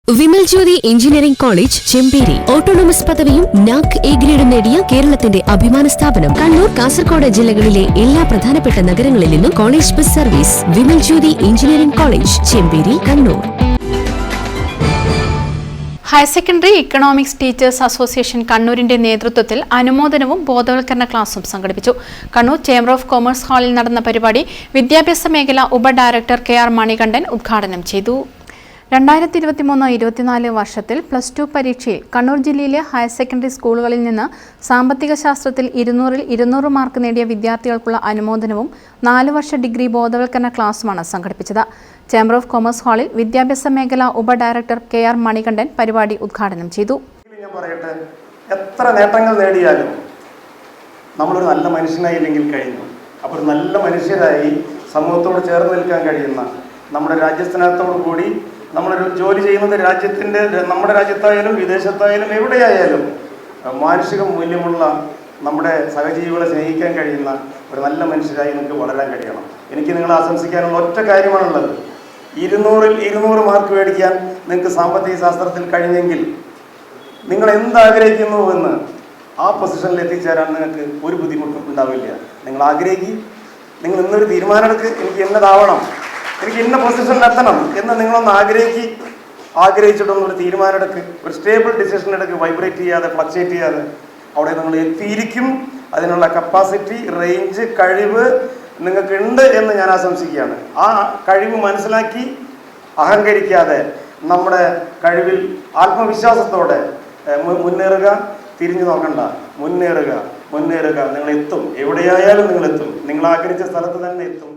Vimal Jyothi engineering college Chemperi autonomous പദവിയും NAAC A ഗ്രേഡും നേടിയ കേരളത്തിന്റെ അഭിമാന സ്ഥാപനം. കണ്ണൂർ, കാസർഗോഡ് ജില്ലകളിലെ എല്ലാ പ്രധാനപ്പെട്ട നഗരങ്ങളിൽ നിന്നും college bus service. Vimal Jyothi engineering college Chemperi, Kannur. Higher secondary economics teachers association കണ്ണൂരിന്റെ നേതൃത്വത്തിൽ അനുമോദനവും ബോധവൽക്കരണ ക്ലാസും സംഘടിപ്പിച്ചു. കണ്ണൂർ ചേംബർ ഓഫ് കൊമേഴ്സ് ഹാളിൽ നടന്ന പരിപാടി വിദ്യാഭ്യാസ മേഖല ഉപ ഡയറക്ടർ കെ.ആർ. മണികണ്ഠൻ ഉദ്ഘാടനം ചെയ്തു. 2023-24 വർഷത്തിൽ +2 പരീക്ഷയിൽ കണ്ണൂർ ജില്ലയിലെ ഹയർ സെക്കൻഡറി സ്കൂളുകളിൽ നിന്ന് സാമ്പത്തിക ശാസ്ത്രത്തിൽ 200-ൽ 200 മാർക്ക് നേടിയ വിദ്യാർത്ഥികൾക്കുള്ള അനുമോദനവും 4 വർഷ ഡിഗ്രി ബോധവൽക്കരണ ക്ലാസുമാണ് സംഘടിപ്പിച്ചത്. ചേംബർ ഓഫ് കൊമേഴ്സ് ഹാളിൽ വിദ്യാഭ്യാസ മേഖല ഉപ ഡയറക്ടർ കെ.ആർ. മണികണ്ഠൻ പരിപാടി ഉദ്ഘാടനം ചെയ്തു. എത്ര നേട്ടങ്ങൾ നേടിയാലും നമ്മളൊരു നല്ല മനുഷ്യനായില്ലെങ്കിൽ കഴിഞ്ഞു. അപ്പോൾ ഒരു നല്ല മനുഷ്യരായി സമൂഹത്തോട് ചേർന്ന് നിൽക്കാൻ കഴിയുന്ന നമ്മുടെ രാജ്യസ്നേഹത്തോടു കൂടി നമ്മളൊരു ജോലി ചെയ്യുന്നത് നമ്മുടെ രാജ്യത്തായാലും വിദേശത്തായാലും എവിടെയായാലും മാനുഷിക മൂല്യമുള്ള നമ്മുടെ സഹജീവികളെ സ്നേഹിക്കാൻ കഴിയുന്ന ഒരു നല്ല മനുഷ്യരായി നിങ്ങൾക്ക് വളരാൻ കഴിയണം. എനിക്ക് നിങ്ങളെ ആശംസിക്കാനുള്ള ഒറ്റ കാര്യമാണുള്ളത്. 200-ൽ 200 മാർക്ക് മേടിക്കാൻ നിങ്ങൾക്ക് സാമ്പത്തിക ശാസ്ത്രത്തിൽ കഴിഞ്ഞെങ്കിൽ നിങ്ങൾ എന്താഗ്രഹിക്കുന്നുവെന്ന് ആ പൊസിഷനിൽ എത്തിച്ചേരാൻ നിങ്ങൾക്ക് ഒരു ബുദ്ധിമുട്ടും ഉണ്ടാവില്ല. നിങ്ങൾ ആഗ്രഹിക്കും, നിങ്ങൾ ഇന്നൊരു തീരുമാനമെടുക്ക്, എനിക്ക് എന്നതാവണം, എനിക്ക് ഇന്ന പൊസിഷനിലെത്തണം എന്ന് നിങ്ങളൊന്ന് ആഗ്രഹിച്ചിട്ടൊന്നൊരു തീരുമാനമെടുക്ക്, ഒരു സ്റ്റേബിൾ ഡിസിഷൻ എടുക്ക്, വൈബ്രേറ്റ് ചെയ്യാതെ ഫ്ലക്ച്വേറ്റ് ചെയ്യാതെ അവിടെ നിങ്ങൾ എത്തിയിരിക്കും. അതിനുള്ള കപ്പാസിറ്റി, റേഞ്ച്, കഴിവ് നിങ്ങൾക്കുണ്ട് എന്ന് ഞാൻ ആശംസിക്കുകയാണ്. ആ കഴിവ് മനസ്സിലാക്കി അഹങ്കരിക്കാതെ നമ്മുടെ കഴിവിൽ ആത്മവിശ്വാസത്തോടെ മുന്നേറുക. തിരിഞ്ഞു നോക്കണ്ട, മുന്നേറുക. നിങ്ങൾ എത്തും, എവിടെയായാലും നിങ്ങൾ എത്തും. നിങ്ങൾ ആഗ്രഹിച്ച സ്ഥലത്ത് തന്നെ എത്തും.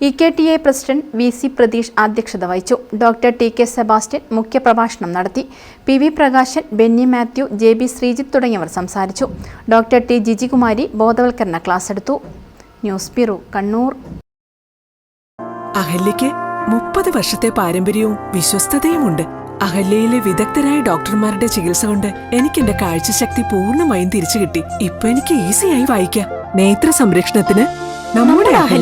ഇ.കെ.ടി.എ. President VC. പ്രതീഷ് അധ്യക്ഷത വഹിച്ചു. Doctor TK. സെബാസ്റ്റ്യൻ മുഖ്യപ്രഭാഷണം നടത്തി. പി.വി. പ്രകാശൻ, ബെന്നി മാത്യു, ജെ.ബി. ശ്രീജിത്ത് തുടങ്ങിയവർ സംസാരിച്ചു. Doctor T. ജിജികുമാരി ബോധവൽക്കരണ ക്ലാസ് എടുത്തു. News bureau, Kannur. അഹല്യയ്ക്ക് 30 വർഷത്തെ പാരമ്പര്യവും വിശ്വസ്തതയുമുണ്ട്. അഹല്യയിലെ വിദഗ്ധരായ ഡോക്ടർമാരുടെ ചികിത്സ കൊണ്ട് എനിക്ക് എന്റെ കാഴ്ചശക്തി പൂർണ്ണമായും തിരിച്ചു കിട്ടി. ഇപ്പൊ എനിക്ക് ഈസിയായി വായിക്കാം. നേത്ര സംരക്ഷണത്തിന് നമ്മുടെ അഹല്യ.